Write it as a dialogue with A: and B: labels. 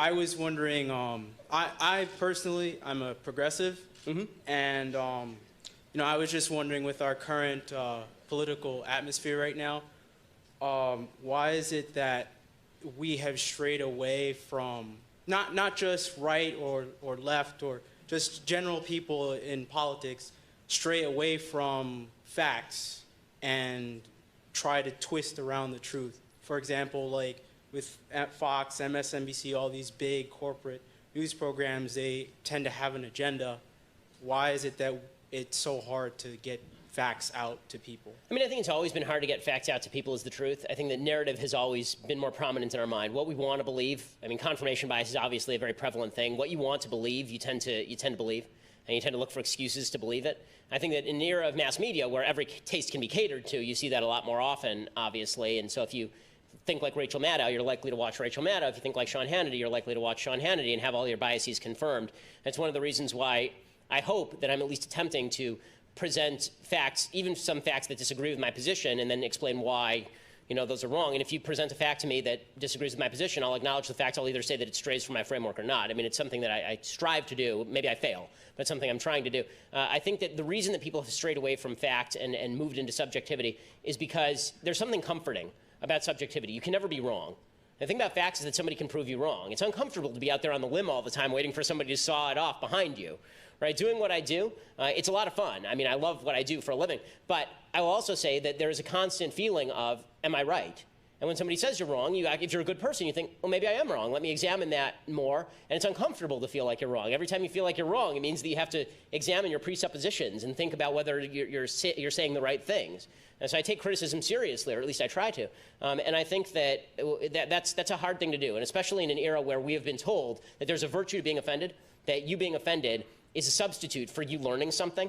A: I was wondering, I personally, I'm a progressive, and I was just wondering with our current political atmosphere right now, why is it that we have strayed away from not just right or left or just general people in politics stray away from facts and try to twist around the truth. For example, like with at Fox, MSNBC, all these big corporate news programs, they tend to have an agenda. Why is it that it's so hard to get facts out to people?
B: I mean, I think it's always been hard to get facts out to people is the truth. I think that narrative has always been more prominent in our mind. What we want to believe, I mean, confirmation bias is obviously a very prevalent thing. What you want to believe, you tend to believe, and you tend to look for excuses to believe it. I think that in an era of mass media where every taste can be catered to, you see that a lot more often, obviously. And so if you think like Rachel Maddow, you're likely to watch Rachel Maddow. If you think like Sean Hannity, you're likely to watch Sean Hannity and have all your biases confirmed. That's one of the reasons why I hope that I'm at least attempting to present facts, even some facts that disagree with my position, and then explain why those are wrong. And if you present a fact to me that disagrees with my position, I'll acknowledge the facts. I'll either say that it strays from my framework or not. I mean, it's something that I strive to do. Maybe I fail, but it's something I'm trying to do. I think that the reason that people have strayed away from fact and moved into subjectivity is because there's something comforting about subjectivity. You can never be wrong. The thing about facts is that somebody can prove you wrong. It's uncomfortable to be out there on the limb all the time waiting for somebody to saw it off behind you. Right? Doing what I do, it's a lot of fun. I mean, I love what I do for a living. But I will also say that there is a constant feeling of, am I right? And when somebody says you're wrong, if you're a good person, you think, well, maybe I am wrong. Let me examine that more. And it's uncomfortable to feel like you're wrong. Every time you feel like you're wrong, it means that you have to examine your presuppositions and think about whether you're saying the right things. And so I take criticism seriously, or at least I try to. And I think that's a hard thing to do, and especially in an era where we have been told that there's a virtue to being offended, that you being offended is a substitute for you learning something.